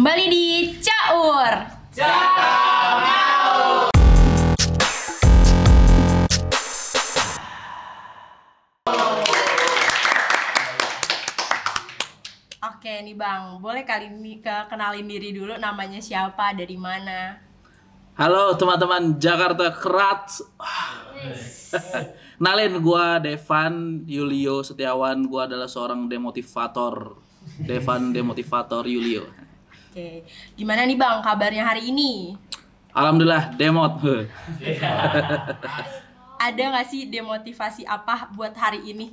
Kembali di Caur. Oke nih Bang, boleh kali ini kenalin diri dulu, namanya siapa, dari mana? Halo teman-teman Jakarta Kerat. Kenalin, gua Devan Yulio Setiawan. Gua adalah seorang demotivator. Devan Demotivator Yulio. Oke, gimana nih Bang kabarnya hari ini? Alhamdulillah demot. Ada nggak sih demotivasi apa buat hari ini?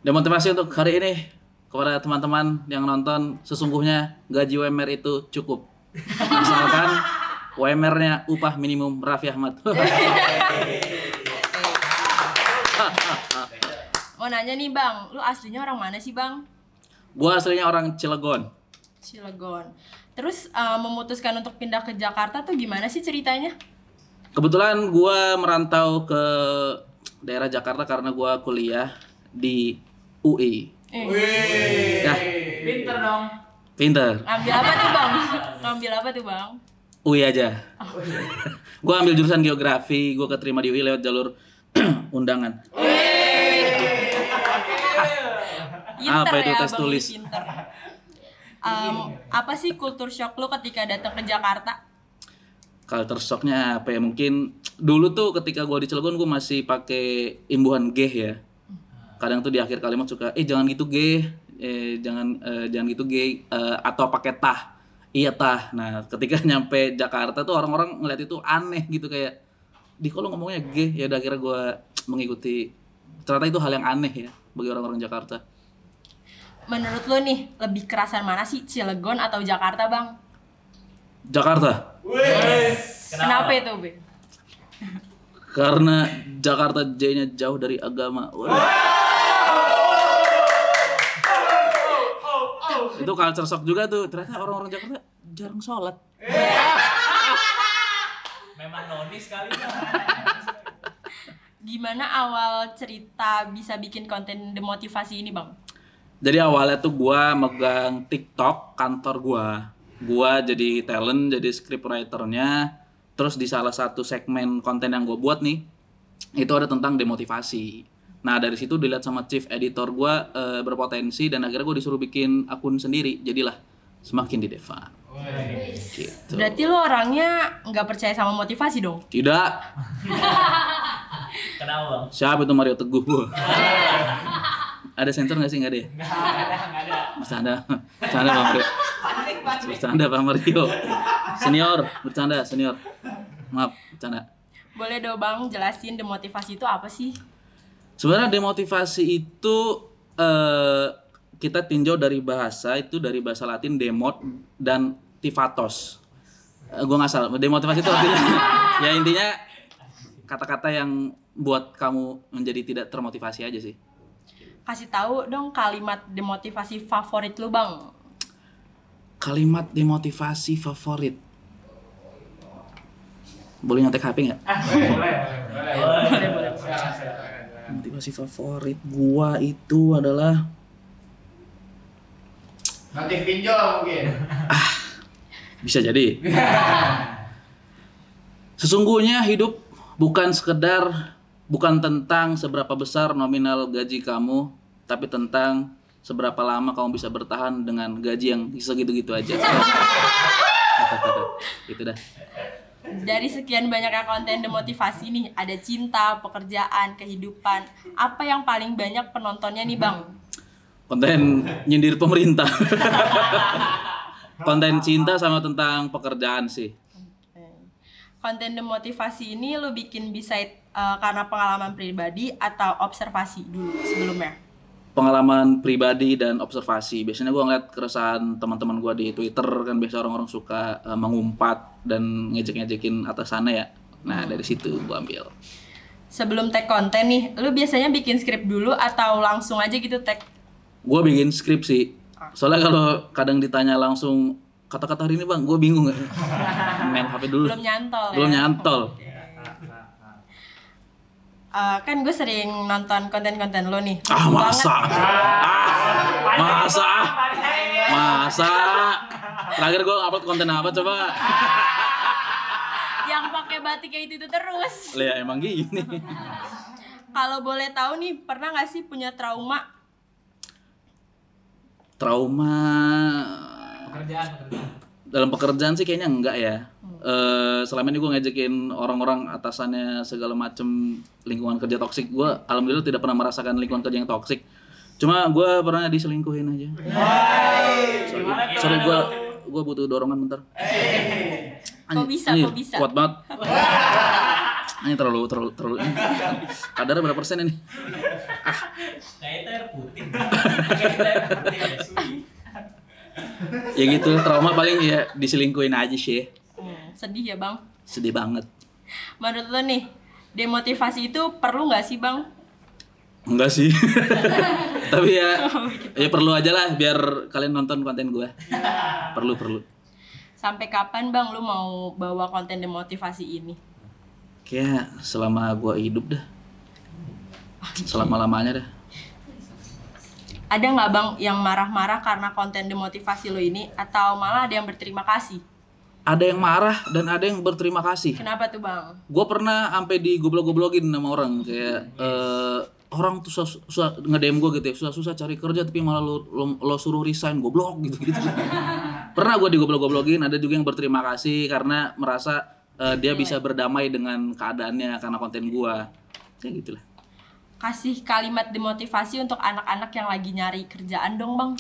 Demotivasi untuk hari ini kepada teman-teman yang nonton, sesungguhnya gaji UMR itu cukup. Misalkan UMR-nya upah minimum Raffi Ahmad. Mau nanya nih Bang, lu aslinya orang mana sih Bang? Gua aslinya orang Cilegon. Cilegon. Terus memutuskan untuk pindah ke Jakarta tuh gimana sih ceritanya? Kebetulan gua merantau ke daerah Jakarta karena gua kuliah di UI. Ya, Pinter dong. pinter. Ngambil apa tuh Bang? Ngambil apa tuh Bang? UI aja. Gua ambil jurusan geografi, gua keterima di UI lewat jalur undangan. Pinter Apa itu ya, tes Bang, tulis? pinter. Apa sih kultur shock lu ketika datang ke Jakarta? Culture shocknya apa ya? Mungkin dulu tuh ketika gua di Cilegon gua masih pakai imbuhan G ya. Kadang tuh di akhir kalimat suka jangan gitu G, jangan gitu G, atau pakai tah. Iya tah. Nah, ketika nyampe Jakarta tuh orang-orang ngeliat itu aneh gitu, kayak di kok lu ngomongnya G. Ya udah akhirnya gua mengikuti. Ternyata itu hal yang aneh ya bagi orang-orang Jakarta. Menurut lu nih, lebih kerasan mana sih, Cilegon atau Jakarta Bang? Jakarta. Kenapa itu Be? Karena Jakarta J-nya jauh dari agama. Itu culture shock juga tuh. Ternyata orang-orang Jakarta jarang sholat. Memang noni sekali. Gimana awal cerita bisa bikin konten demotivasi ini Bang? Jadi awalnya tuh gua megang TikTok kantor gua. Gua jadi talent, jadi scriptwriter-nya. Terus di salah satu segmen konten yang gua buat nih, itu ada tentang demotivasi. Nah, dari situ dilihat sama chief editor gua berpotensi, dan akhirnya gua disuruh bikin akun sendiri. Jadilah Semakin di Devan. Gitu. Berarti lu orangnya nggak percaya sama motivasi dong? Tidak. Kenapa Bang? Siapa itu Mario Teguh? Ada sensor nggak sih? Nggak ada ya? Nggak ada. Bercanda Pak Mario. Bercanda Pak Mario. Bercanda senior. Maaf, bercanda. Boleh dong Bang jelasin demotivasi itu apa sih? Sebenarnya demotivasi itu kita tinjau dari bahasa, itu dari bahasa Latin demot dan tifatos. Gue nggak salah. Demotivasi itu artinya ya intinya kata-kata yang buat kamu menjadi tidak termotivasi aja sih. Kasih tahu dong kalimat demotivasi favorit lu Bang. Kalimat demotivasi favorit. Boleh nyontek HP nggak? Boleh. Motivasi favorit gua itu adalah Notif pinjol mungkin. bisa jadi. Sesungguhnya hidup bukan tentang seberapa besar nominal gaji kamu, tapi tentang seberapa lama kamu bisa bertahan dengan gaji yang segitu-gitu aja. Gitu dah. Dari sekian banyaknya konten demotivasi nih, ada cinta, pekerjaan, kehidupan. Apa yang paling banyak penontonnya nih Bang? Konten nyindir pemerintah. Konten cinta sama tentang pekerjaan sih. Konten demotivasi ini lu bikin bisa karena pengalaman pribadi atau observasi dulu sebelumnya? Pengalaman pribadi dan observasi. Biasanya gue ngeliat keresahan teman-teman gue di Twitter, kan biasa orang-orang suka mengumpat dan ngejek-ngejekin atasannya ya. Nah, dari situ gue ambil. Sebelum tag konten nih, lu biasanya bikin skrip dulu atau langsung aja gitu tag? Gue bikin skrip sih. Soalnya kalau kadang ditanya langsung kata-kata hari ini Bang, gue bingung. Main HP dulu. Belum nyantol Belum ya? nyantol. Kan gue sering nonton konten-konten lo nih. Masa? Banget. Masa? Terakhir gue upload konten apa coba? Yang pakai batik kayak itu terus. Lah ya, emang gini. Kalau boleh tahu nih, pernah nggak sih punya trauma? Trauma Pekerjaan. dalam pekerjaan sih kayaknya enggak ya. Selama ini gue ngajakin orang-orang atasannya segala macem lingkungan kerja toksik. Gue alhamdulillah tidak pernah merasakan lingkungan kerja yang toksik. Cuma gue pernah diselingkuhin aja. Sorry gue butuh dorongan bentar. Kok bisa? Anjir, Kok bisa? kuat banget. Ini terlalu ini. Kadarnya berapa persen ini? Kayak air putih. Kayak air putih. Ya gitu, trauma paling ya diselingkuhin aja sih. Sedih ya bang. Sedih banget. Menurut lo nih, demotivasi itu perlu nggak sih bang? Enggak sih. Tapi ya perlu aja lah biar kalian nonton konten gue. Perlu. Sampai kapan bang lu mau bawa konten demotivasi ini? Kayak selama gue hidup dah. Selama-lamanya dah. Ada nggak bang yang marah-marah karena konten demotivasi lo ini, atau malah ada yang berterima kasih? Ada yang marah dan ada yang berterima kasih. Kenapa tuh bang? Gue pernah sampai digoblok-goblokin sama orang kayak orang tuh susah nge-DM gue gitu ya, susah-susah cari kerja tapi malah lo suruh resign, goblok gitu. Pernah gue digoblok-goblokin, ada juga yang berterima kasih karena merasa dia bisa berdamai dengan keadaannya karena konten gue. Kayak gitulah. Kasih kalimat demotivasi untuk anak-anak yang lagi nyari kerjaan dong bang.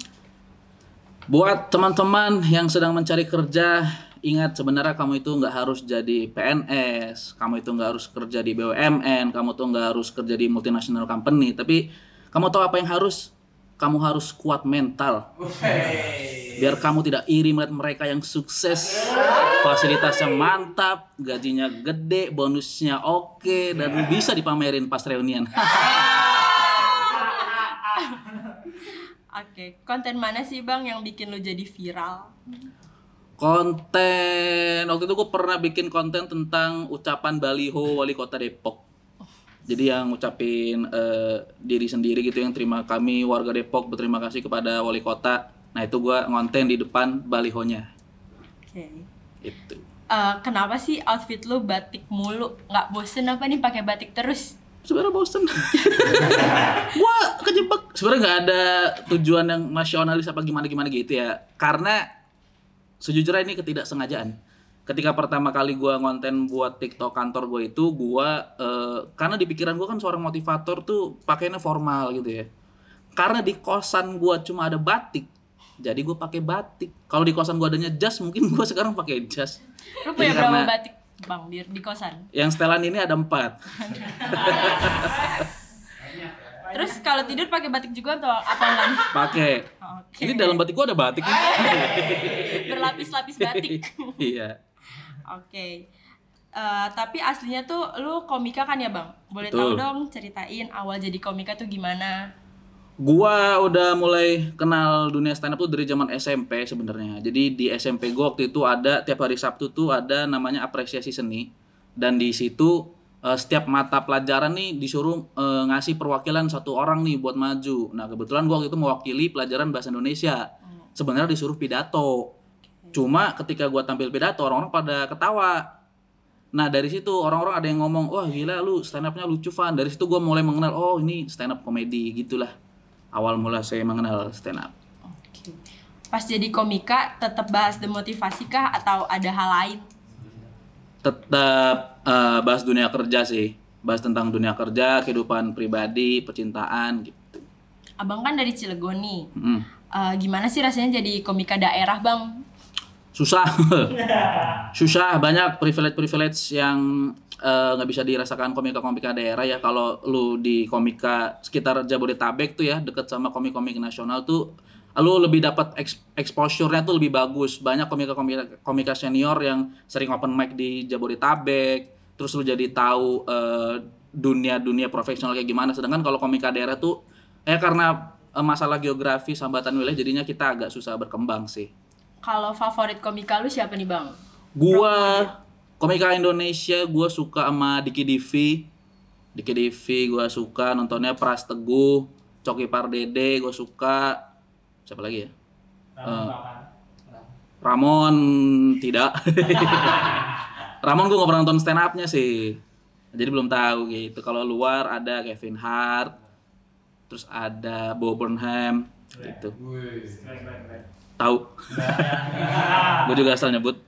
Buat teman-teman yang sedang mencari kerja, ingat sebenarnya kamu itu nggak harus jadi PNS, kamu itu nggak harus kerja di BUMN, kamu tuh nggak harus kerja di multinational company, tapi kamu tahu apa yang harus? Kamu harus kuat mental. Biar kamu tidak iri melihat mereka yang sukses, fasilitasnya mantap, gajinya gede, bonusnya oke, dan bisa dipamerin pas reunian. Oke, konten mana sih bang yang bikin lo jadi viral? Konten waktu itu gue pernah bikin konten tentang ucapan baliho wali kota Depok. Jadi yang ngucapin diri sendiri gitu, yang terima kami warga Depok berterima kasih kepada wali kota. Nah itu gue ngonten di depan balihonya. Oke. Itu. Kenapa sih outfit lo batik mulu? Nggak bosen apa nih pakai batik terus? Sebenarnya bosen. Gue kejebak. Sebenarnya nggak ada tujuan yang nasionalis apa gimana gitu ya. Karena sejujurnya ini ketidaksengajaan. Ketika pertama kali gue ngonten buat TikTok kantor gue itu, karena di pikiran gue kan seorang motivator tuh pakainya formal gitu ya. Karena di kosan gue cuma ada batik, jadi gue pakai batik. Kalau di kosan gue adanya jas, mungkin gue sekarang pakai jas. Lu punya Jadi berapa karena batik bang di kosan? yang setelan ini ada 4. Terus kalau tidur pakai batik juga atau apa enggak? Pakai. Oke. Ini dalam batik gue ada batik. Berlapis-lapis batik. Iya. Oke. Tapi aslinya tuh lu komika kan ya bang? Boleh Betul. tahu dong ceritain awal jadi komika tuh gimana? Gua udah mulai kenal dunia stand up tuh dari zaman SMP sebenarnya. Jadi di SMP gua waktu itu ada tiap hari Sabtu tuh ada namanya apresiasi seni, dan di situ setiap mata pelajaran nih disuruh ngasih perwakilan satu orang nih buat maju. Nah kebetulan gua waktu itu mewakili pelajaran bahasa Indonesia. Sebenarnya disuruh pidato. Cuma ketika gua tampil pidato orang-orang pada ketawa. Nah dari situ orang-orang ada yang ngomong, wah gila lu stand up-nya lucu Van. Dari situ gua mulai mengenal, oh ini stand up komedi gitulah. Awal mula saya mengenal stand up. Oke. Pas jadi komika tetap bahas demotivasi kah atau ada hal lain? Tetap bahas dunia kerja sih. Bahas tentang dunia kerja, kehidupan pribadi, percintaan gitu. Abang kan dari Cilegon nih. Mm. Gimana sih rasanya jadi komika daerah bang? Susah. Susah, banyak privilege yang nggak bisa dirasakan komika-komika daerah ya. Kalau lu di komika sekitar Jabodetabek tuh ya, deket sama komik-komik nasional tuh, lu lebih dapat exposure-nya tuh lebih bagus. Banyak komika senior yang sering open mic di Jabodetabek, terus lu jadi tahu dunia profesional kayak gimana. Sedangkan kalau komika daerah tuh karena masalah geografi hambatan wilayah jadinya kita agak susah berkembang sih. Kalau favorit komika lu siapa nih bang? Gua komika Indonesia gua suka sama Diki Divi. Diki Divi gua suka nontonnya, Pras Teguh, Coki Pardede gua suka. Siapa lagi ya? Ramon tidak. Ramon gue nggak pernah nonton stand up-nya sih. Jadi belum tahu gitu. Kalau luar ada Kevin Hart, terus ada Bo Burnham gitu. Tahu. Gue juga asal nyebut.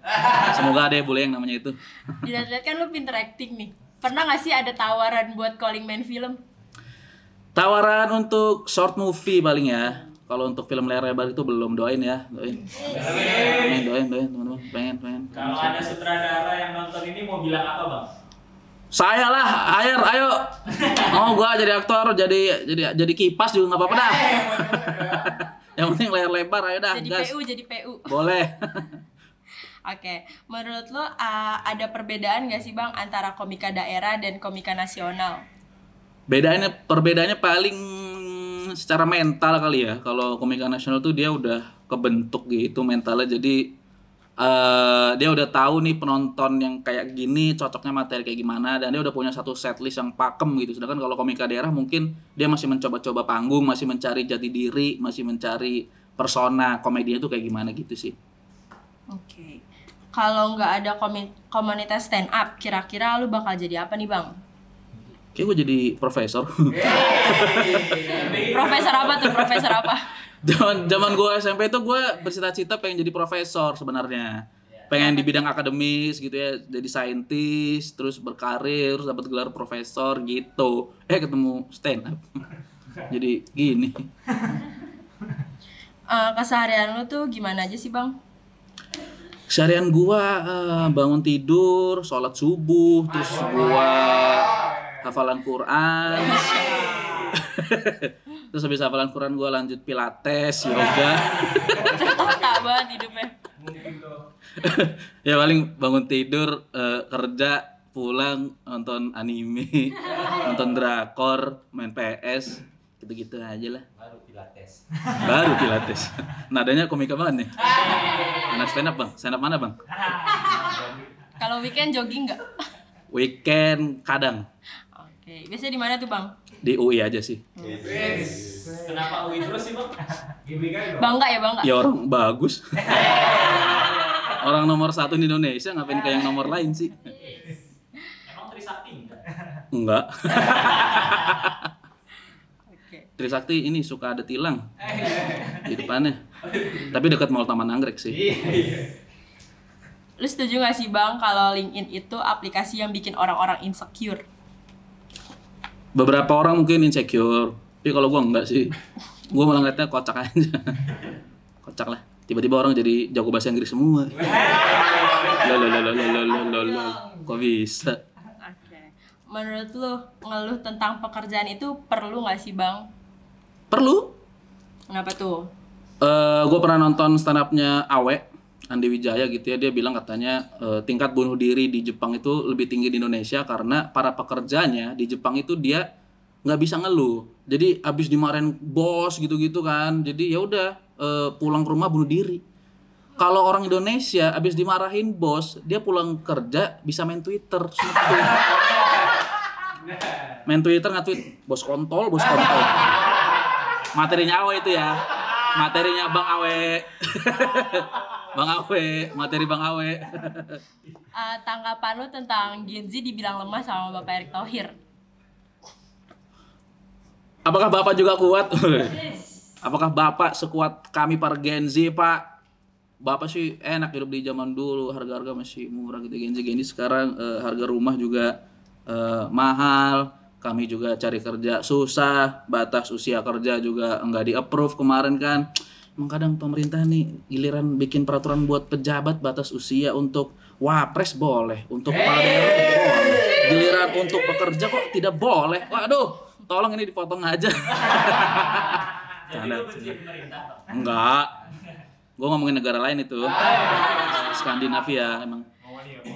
Semoga ada ya bule yang namanya itu. Dilihat-lihat kan lu pinter acting nih. Pernah gak sih ada tawaran buat calling main film? Tawaran untuk short movie paling ya. Kalau untuk film layar lebar itu belum, doain ya, doain. Doain teman-teman, pengen. Kalau ada sutradara yang nonton ini mau bilang apa, Bang? Saya lah, ayo. Oh, gua jadi aktor, jadi kipas juga nggak apa-apa dah. Yang penting layar lebar, ayo dah, Jadi gas. jadi PU. Boleh. Oke, menurut lo ada perbedaan gak sih Bang antara komika daerah dan komika nasional? Perbedaannya paling secara mental kali ya. Kalau komika nasional tuh dia udah kebentuk gitu mentalnya, jadi dia udah tahu nih penonton yang kayak gini cocoknya materi kayak gimana, dan dia udah punya satu setlist yang pakem gitu. Sedangkan kalau komika daerah mungkin dia masih mencoba-coba panggung, masih mencari jati diri, masih mencari persona komedinya tuh kayak gimana gitu sih. Oke. Kalau nggak ada komunitas stand up, kira-kira lu bakal jadi apa nih Bang? Kayak gue jadi profesor. Profesor apa tuh? Profesor apa? Zaman gue SMP tuh gue bercita-cita pengen jadi profesor sebenarnya. Pengen di bidang akademis gitu ya, jadi saintis, terus berkarir, terus dapat gelar profesor gitu. Ketemu stand up. Jadi gini. Keseharian lu tuh gimana aja sih Bang? Keseharian gue bangun tidur, sholat subuh, terus gue hafalan Quran. Terus habis hafalan Quran gue lanjut pilates, yoga. Tertata banget hidupnya. Ya paling bangun tidur, kerja, pulang, nonton anime, nonton drakor, main PS, gitu-gitu aja lah. Baru pilates. Nadanya komika banget nih. Anak stand up Bang, stand up mana Bang? Kalau weekend jogging nggak? Weekend kadang. Oke, biasanya di mana tuh Bang? Di UI aja sih. Kenapa UI terus sih, Bang? Bangga ya Bangga? Ya orang bagus. Orang nomor 1 di Indonesia, ngapain kayak yang nomor lain sih? Emang Trisakti enggak? Enggak. Oke. Trisakti ini suka ada tilang di depannya. Tapi dekat Mall Taman Anggrek sih. Lu setuju gak sih Bang kalau LinkedIn itu aplikasi yang bikin orang-orang insecure? Beberapa orang mungkin insecure, tapi kalau gue enggak sih. Gue malah ngeliatnya kocak aja. Kocak lah. Tiba-tiba orang jadi jago bahasa Inggris semua. Loh. Kok bisa? Oke. Menurut lu ngeluh tentang pekerjaan itu perlu gak sih Bang? Perlu. Kenapa tuh? Gue pernah nonton stand up-nya Awe, Andi Wijaya gitu ya. Dia bilang katanya tingkat bunuh diri di Jepang itu lebih tinggi di Indonesia karena para pekerjanya di Jepang itu dia nggak bisa ngeluh. Jadi abis dimarahin bos gitu-gitu kan. Jadi ya udah pulang ke rumah bunuh diri. Kalau orang Indonesia abis dimarahin bos, dia pulang kerja bisa main Twitter. Main Twitter nge-tweet bos kontol. Materinya Awe itu ya. Materinya Bang Awe. Bang Awe, materi Bang Awe. Tanggapan lu tentang Gen Z dibilang lemah sama Bapak Erick Thohir? Apakah Bapak juga kuat? Apakah Bapak sekuat kami para Gen Z, Pak? Bapak sih enak hidup di zaman dulu, harga-harga masih murah gitu. Gen Z sekarang harga rumah juga mahal. Kami juga cari kerja susah, batas usia kerja juga enggak di-approve kemarin kan. Emang kadang pemerintah nih giliran bikin peraturan buat pejabat batas usia untuk wapres boleh, untuk kepala daerah boleh. Giliran untuk pekerja kok tidak boleh. Waduh, tolong ini dipotong aja. Jadi lu benci pemerintah, Bang? Enggak. Gue ngomongin negara lain itu. Skandinavia emang.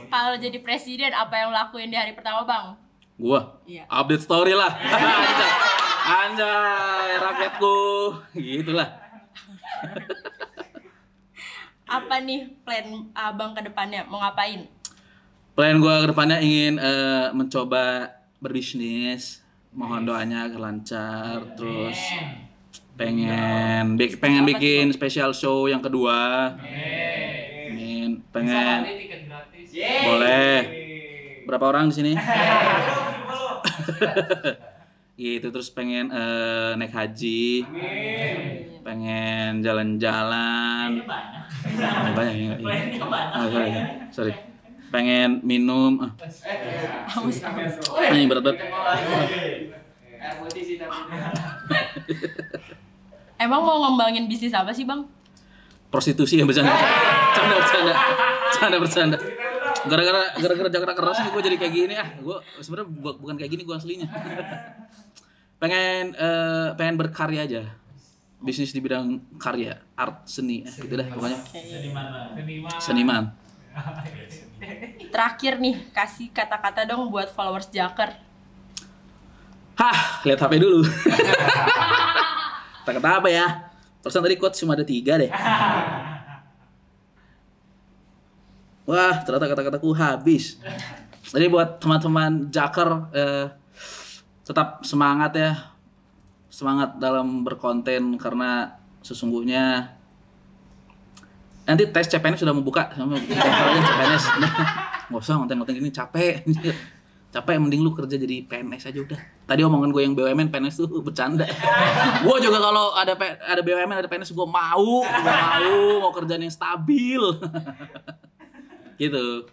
Kalau jadi presiden apa yang lo lakuin di hari pertama Bang? Gua Iya. update story lah. Anjay, rakyatku. Gitulah. Apa nih plan Abang ke depannya? Mau ngapain? Plan gua ke depannya ingin mencoba berbisnis. Mohon doanya agar lancar. Terus pengen bikin special show yang kedua. pengen tiket gratis. boleh. Berapa orang di sini? Gitu, terus pengen naik haji. Pengen jalan-jalan. Kayaknya banyak. Banyak ya. Kayaknya banyak. Sorry. Pengen minum. Ini berat-berat. Air putih sih tapi. Emang mau ngembangin bisnis apa sih bang? Prostitusi yang bercanda. Bercanda. Gara-gara Jakarta keras nih gue jadi kayak gini. Gue sebenarnya bukan kayak gini gue aslinya. pengen berkarya aja. Bisnis di bidang karya, art, seni, gitu dah pokoknya. Seniman. Terakhir nih, kasih kata-kata dong buat followers Jaker. Lihat HP dulu. Kata-kata apa ya? Persen tadi quotes cuma ada 3 deh. Wah, ternyata kata-kataku habis. Jadi buat teman-teman Jaker, tetap semangat ya. Semangat dalam berkonten karena sesungguhnya nanti tes CPNS sudah membuka sama CPNS. Nggak usah konten-konten ini capek. Capek, mending lu kerja jadi PNS aja udah. Tadi omongan gue yang BUMN PNS tuh bercanda. Gue juga kalau ada BUMN ada PNS gue mau kerjaan yang stabil. Gitu.